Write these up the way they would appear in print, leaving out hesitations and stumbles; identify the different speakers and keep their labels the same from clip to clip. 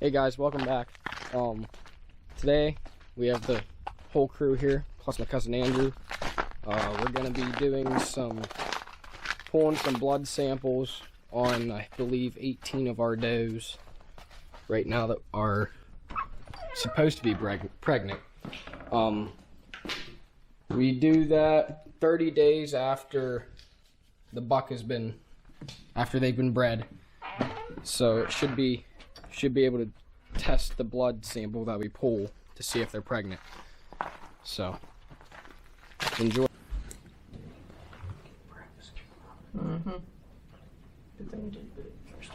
Speaker 1: Hey guys, welcome back. Today we have the whole crew here, plus my cousin Andrew. We're gonna be pulling some blood samples on, I believe, 18 of our does right now that are supposed to be pregnant. We do that 30 days after the buck after they've been bred. So it should be able to test the blood sample that we pull to see if they're pregnant. So enjoy.
Speaker 2: Good thing we didn't do it first.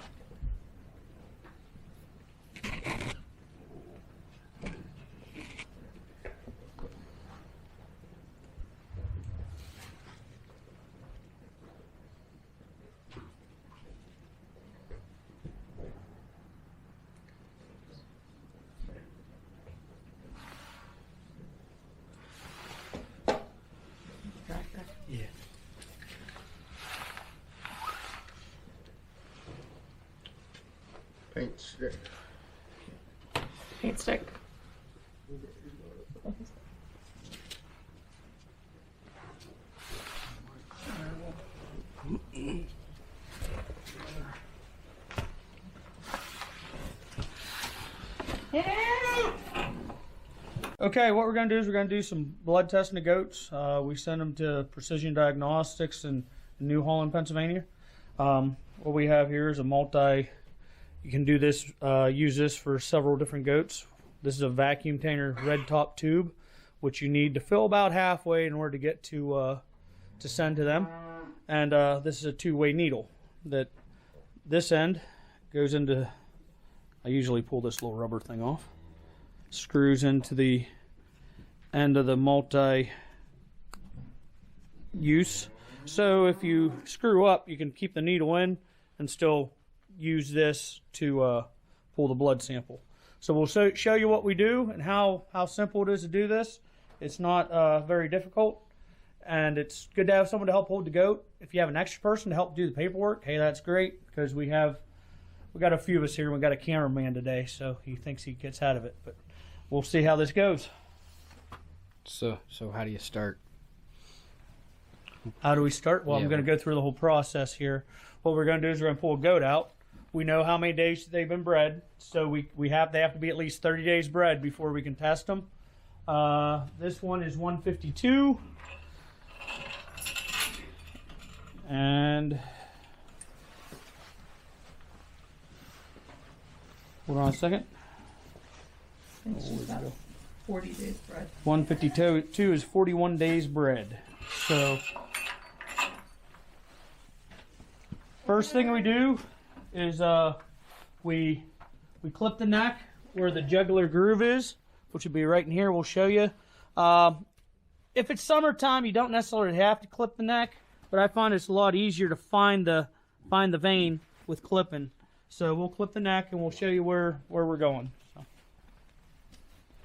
Speaker 1: Yeah.
Speaker 3: Paint stick.
Speaker 2: Paint stick.
Speaker 4: Okay, what we're going to do is we're going to do some blood testing of goats. We send them to Precision Diagnostics in New Holland, Pennsylvania. What we have here is a you can do this, use this for several different goats. This is a vacuum container red top tube, which you need to fill about halfway in order to get to send to them. And this is a two-way needle that this end goes into, I usually pull this little rubber thing off, screws into the end of the multi-use. So if you screw up, you can keep the needle in and still use this to pull the blood sample. So we'll show you what we do and how simple it is to do this. It's not very difficult, and it's good to have someone to help hold the goat. If you have an extra person to help do the paperwork, hey, that's great, because we got a few of us here. We got a cameraman today, so he thinks he gets out of it, but we'll see how this goes.
Speaker 1: So how do you start?
Speaker 4: How do we start? Well, I'm going to go through the whole process here. What we're going to do is we're going to pull a goat out. We know how many days they've been bred, so they have to be at least 30 days bred before we can test them. This one is 152, and hold on a second.
Speaker 2: I think she's about 40 days bred.
Speaker 4: 152 is 41 days bred. So first thing we do is we clip the neck where the jugular groove is, which will be right in here. We'll show you. If it's summertime, you don't necessarily have to clip the neck, but I find it's a lot easier to find the vein with clipping. So we'll clip the neck and we'll show you where we're going. So,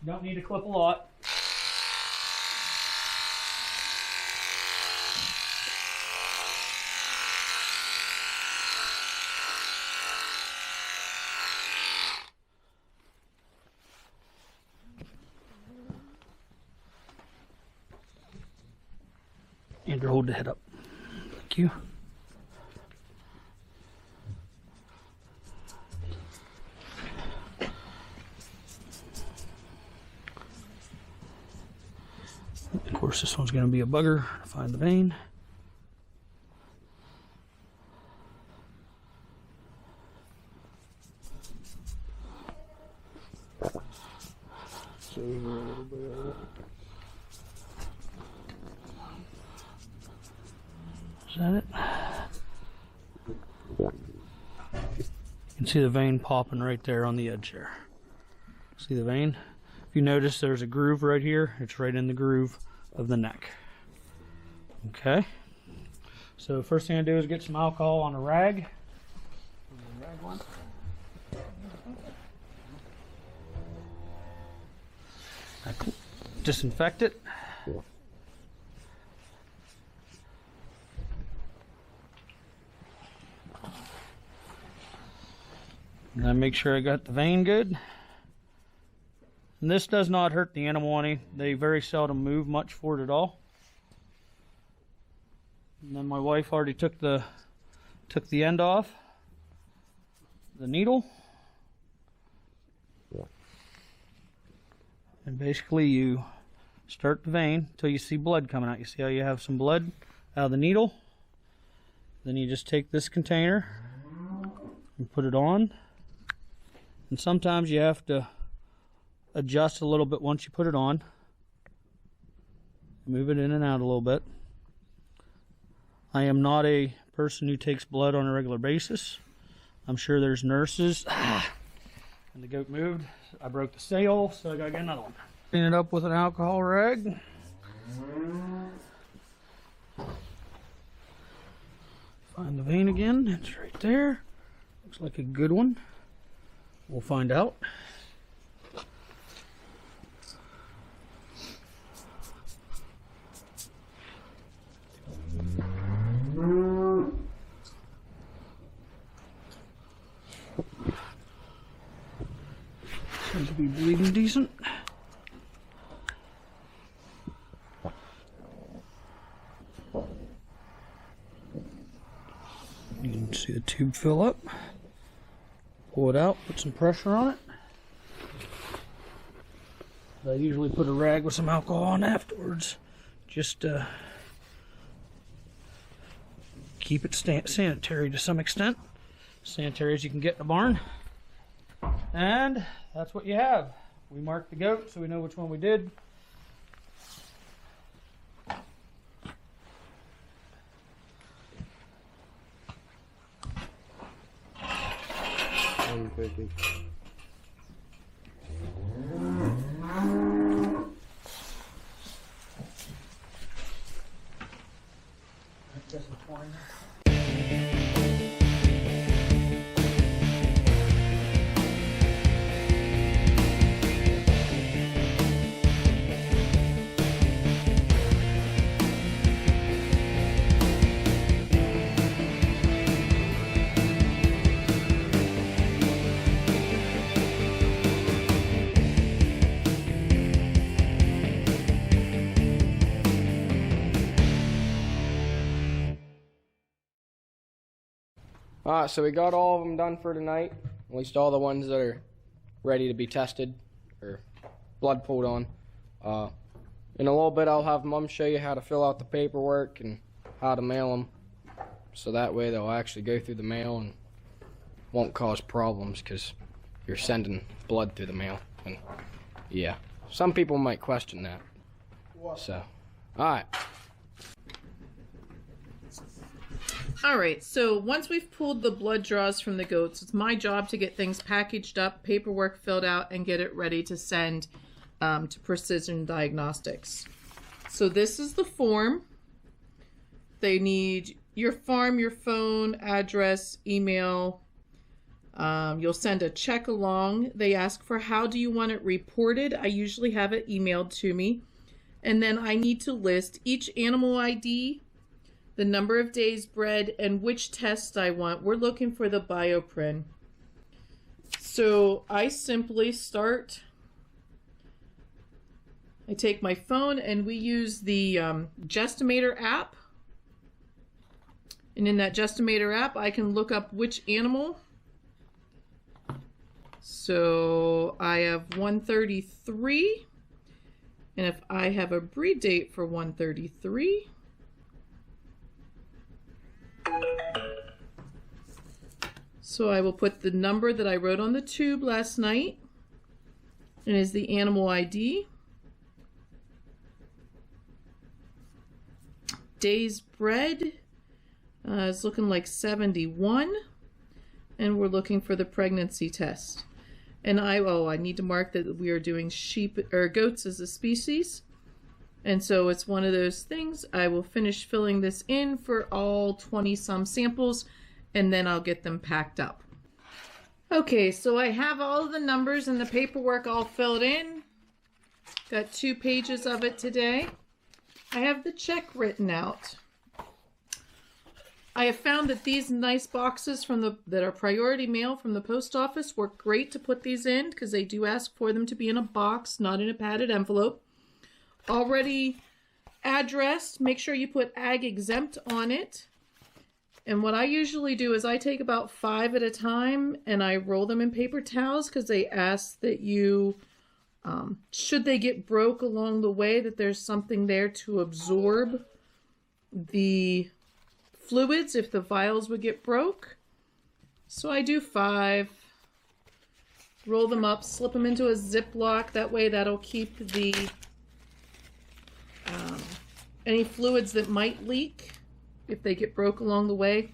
Speaker 4: you don't need to clip a lot. Andrew, hold the head up. Thank you. Of course, this one's going to be a bugger to find the vein. Is that it? You can see the vein popping right there on the edge there. See the vein? If you notice, there's a groove right here. It's right in the groove of the neck. Okay. So first thing I do is get some alcohol on a rag. I disinfect it. And And make sure I got the vein good. And this does not hurt the animal any. They very seldom move much for it at all. And then my wife already took the end off the needle. And basically you start the vein until you see blood coming out. You see how you have some blood out of the needle? Then you just take this container and put it on. And sometimes you have to adjust a little bit once you put it on. Move it in and out a little bit. I am not a person who takes blood on a regular basis. I'm sure there's nurses. And the goat moved. I broke the sail, so I gotta get another one. Clean it up with an alcohol rag. Find the vein again. It's right there. Looks like a good one. We'll find out. Seems to be bleeding decent. You can see the tube fill up. Pull it out, put some pressure on it. I usually put a rag with some alcohol on afterwards, just to keep it sanitary to some extent. Sanitary as you can get in a barn. And that's what you have. We marked the goat so we know which one we did.
Speaker 1: Alright, so we got all of them done for tonight. At least all the ones that are ready to be tested or blood pulled on. In a little bit I'll have Mom show you how to fill out the paperwork and how to mail them. So that way they'll actually go through the mail and won't cause problems because you're sending blood through the mail. And yeah, some people might question that. So, alright.
Speaker 2: All right, so once we've pulled the blood draws from the goats, it's my job to get things packaged up, paperwork filled out, and get it ready to send to Precision Diagnostics. So this is the form. They need your farm, your phone, address, email. You'll send a check along. They ask for how do you want it reported. I usually have it emailed to me. And then I need to list each animal ID, the number of days bred, and which test I want. We're looking for the bioprin. So I simply start. I take my phone and we use the Gestimator app. And in that Gestimator app, I can look up which animal. So I have 133. And if I have a breed date for 133, so I will put the number that I wrote on the tube last night, and is the animal ID. Days bred is looking like 71, and we're looking for the pregnancy test. And I need to mark that we are doing sheep or goats as a species. And so it's one of those things. I will finish filling this in for all 20 some samples, and then I'll get them packed up. Okay, so I have all of the numbers and the paperwork all filled in. Got 2 pages of it today. I have the check written out. I have found that these nice boxes that are priority mail from the post office work great to put these in because they do ask for them to be in a box, not in a padded envelope. Already addressed, make sure you put ag exempt on it. And what I usually do is I take about 5 at a time and I roll them in paper towels because they ask that you, should they get broke along the way, that there's something there to absorb the fluids if the vials would get broke. So I do 5, roll them up, slip them into a Ziploc. That way that'll keep the any fluids that might leak if they get broke along the way,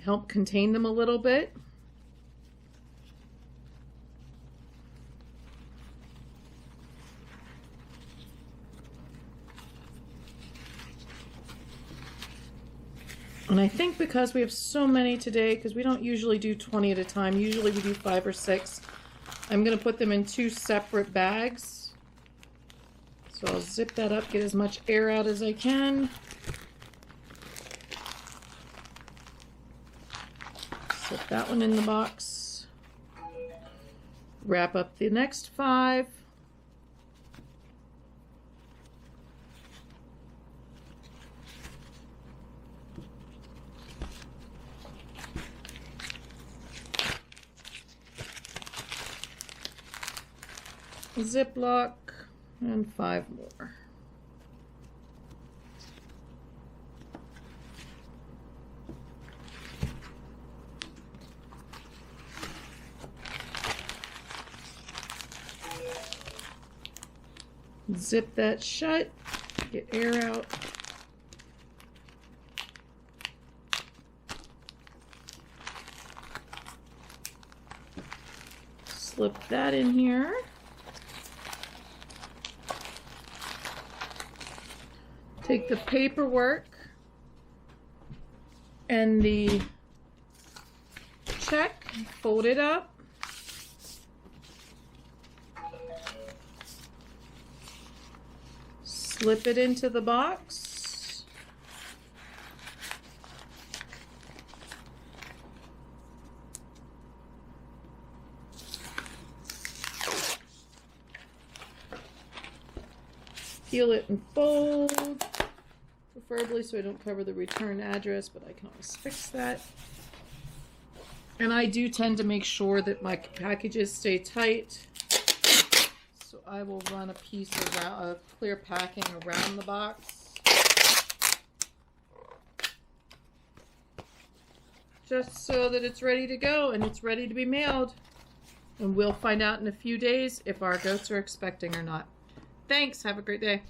Speaker 2: help contain them a little bit. And I think because we have so many today, because we don't usually do 20 at a time, usually we do 5 or 6, I'm going to put them in 2 separate bags. So I'll zip that up, get as much air out as I can. Slip that one in the box. Wrap up the next 5. Ziploc, and 5 more. Zip that shut, get air out. Slip that in here. Take the paperwork and the check, fold it up. Slip it into the box. Peel it and fold. Preferably so I don't cover the return address, but I can always fix that. And I do tend to make sure that my packages stay tight. So I will run a piece of clear packing around the box. Just so that it's ready to go and it's ready to be mailed. And we'll find out in a few days if our goats are expecting or not. Thanks. Have a great day.